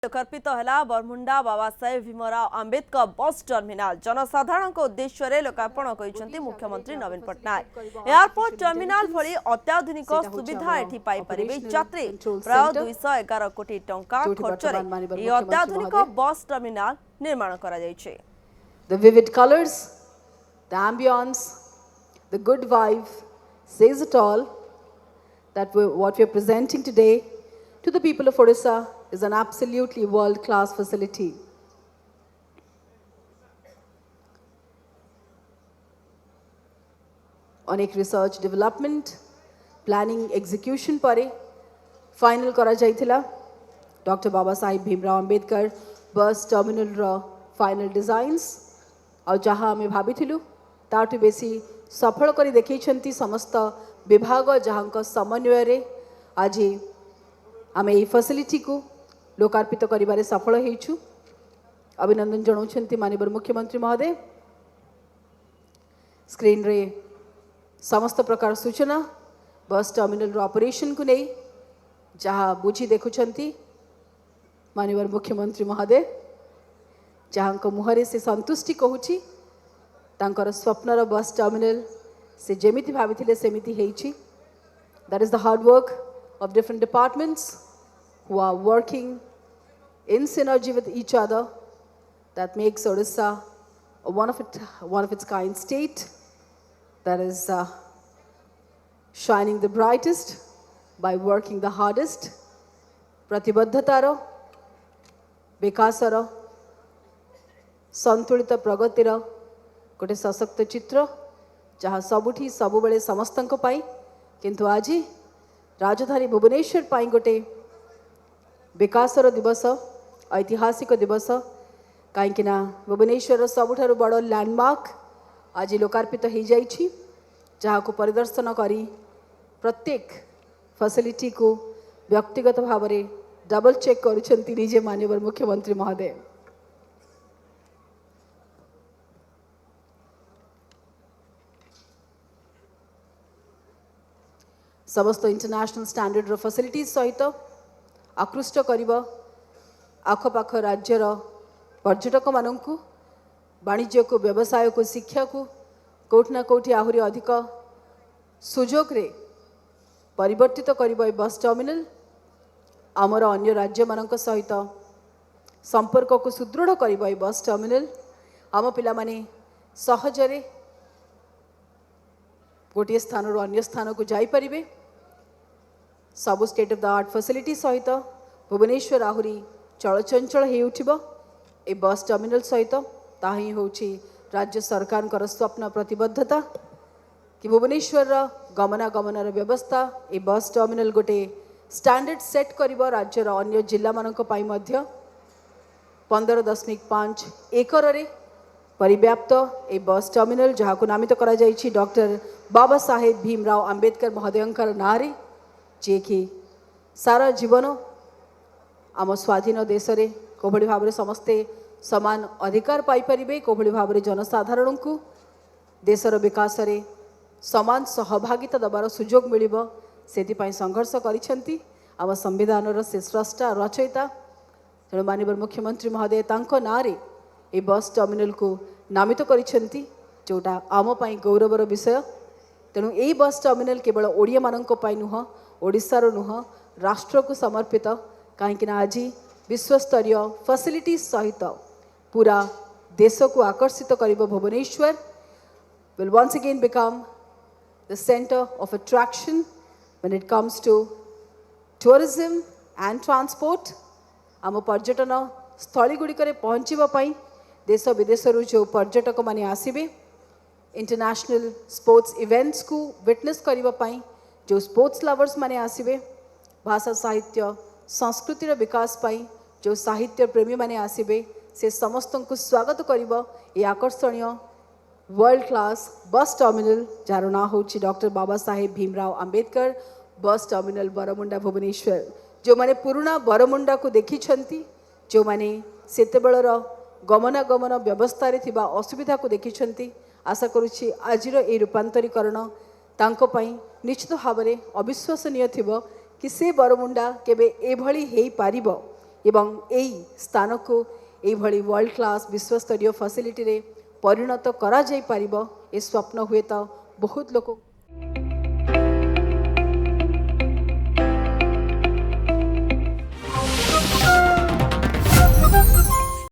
लोकार्पित है बरमुंडा बाबा साहेब भीमराव आंबेडकर बस टर्मिनाल जनसाधारण लोकार्पण कर मुख्यमंत्री नवीन पट्टनायक एयरपोर्ट टर्मिनाल भली अत्याधुनिक सुविधा एठी पाई परिबे यात्री प्राय 211 कोटी टंका खर्च रे अत्याधुनिक बस टर्मिनाल निर्माण करा जायछे। The vivid colors, the ambience, the good vibe says it all that what we are presenting today to the people of Odisha is an absolutely world-class facility. अनेक रिसर्च डेवलपमेंट प्लानिंग एग्जीक्यूशन पर final करा जाइथिला doctor Baba Saheb Bhimrao Ambedkar bus terminal रो final designs और जहाँ आम भाभी ताठू बेसी सफल कर देखी समस्त विभाग जहाँ समन्वय आज आम यही फैसिलिटी को लोकार्पित करिबारे सफल होइछु। अभिनंदन जणाउछंती माननीय मुख्यमंत्री महोदय। स्क्रीन रे समस्त प्रकार सूचना बस टर्मिनल ऑपरेशन को नहीं जहाँ बुझी देखुछंती माननीय मुख्यमंत्री महोदय जहाँ को मुहरे से संतुष्टि कहूची तांकर स्वप्नर बस टर्मिनल से जेमिति भाविथिले सेमिति हेइछि। That is the hard work of different departments who are working in synergy with each other that makes Odisha one of its kind state that is shining the brightest by working the hardest. प्रतिबद्धतार विकासर संतुलित प्रगतिर गोटे सशक्त चित्र जहाँ सबुठी सबुबले समस्तंक पाई किंतु आज राजधानी भुवनेश्वर पाई गोटे विकासर दिवस ऐतिहासिक दिवस कहीं भुवनेश्वर सबुठारु बड़ लैंडमार्क आज लोकार्पित हो जाइछि जहाँ को परिदर्शन करी प्रत्येक फैसिलिटी को व्यक्तिगत भाव में डबल चेक करुछंती निजे माननीय मुख्यमंत्री महोदय। समस्त इंटरनेशनल स्टैंडर्ड रो फैसिलिटीज सहित आकृष्ट करिबा आखपाख राज्यर पर्यटक मानू वाणिज्य को व्यवसाय को शिक्षा को कोठना कोठी आहुरी अधिक सुजोग रे परिवर्तित करिबा बस टर्मिनल आमर अन्य राज्य मानक सहित संपर्क को सुदृढ़ करिबा बस टर्मिनल आम पिला माने सहजरे गोटे स्थान अन्य स्थान को जाई परिबे सबु state of the art facility सहित भुवनेश्वर आहुरी चलचंचल हो उठिबो ए बस टर्मिनल सहित ताही होछि राज्य सरकार स्वप्न प्रतिबद्धता कि भुवनेश्वर गमनागमनर व्यवस्था ए बस टर्मिनल गोटे स्टैंडर्ड सेट करिबो राज्यर अन्य जिला मानक पाई मध्य 15.5 एकर रे परिव्याप्त ए बस टर्मिनल जहाँ को नामित करा जाइछि डॉक्टर बाबा साहेब भीमराव आंबेडकर महोदयंकर नारे जे कि सारा जीवन आम स्वाधीन देश रे कोभली भाव में समस्ते समान अधिकार पाई परिबे कोभली भाव में जनसाधारण को देशर विकास रे समान सहभागिता दबार सुजोग मिलिबो सेति पई संघर्ष करिसेंती आम संविधान रो से स्रष्टा रचयिता तेणु माननीय मुख्यमंत्री महोदय तांको नारे ए बस टर्मिनल को नामित करिसेंती जोटा आम पई गौरवर विषय। तेणु ए बस टर्मिनल केवल ओडिया मानक पई नुह ओडिशार नुह राष्ट्र को समर्पित कहीं आज विश्वस्तरीय फैसिलिटी सहित पूरा देश को आकर्षित करिबो Bhubaneswar will once again become the center of attraction when it comes to tourism and transport। आम पर्यटन स्थली गुड़िक पहुँचवा देश विदेश जो पर्यटक माने आसिबे इंटरनेशनल स्पोर्ट्स इवेंट्स को विटनेस करने जो स्पोर्ट्स लवर्स माने आसिबे भाषा साहित्य संस्कृतिर विकास पाई जो साहित्य प्रेमी माने आसिबे से समस्त को स्वागत करिबो ये आकर्षणीय वर्ल्ड क्लास बस टर्मिनल जार ना होछि doctor Baba Saheb Bhimrao Ambedkar bus terminal Bermuda Bhubaneswar. जो माने पुराना बरमुंडा को देखी छंती जो माने सेतेबेलर गमनागमन व्यवस्था रे थिबा असुविधा को देखी छंती आशा करुछि आजिर ए रूपांतरीकरण तांको पई निश्चित भाव में अविश्वसनीय थिबो कि से बरमुंडा केबे एभली हेई पारिबो एवं एई स्थान को एभली वर्ल्ड क्लास विश्वस्तरीय फैसिलिटी रे परिणत करा जाई परिबो ए स्वप्न हुए तो बहुत लोक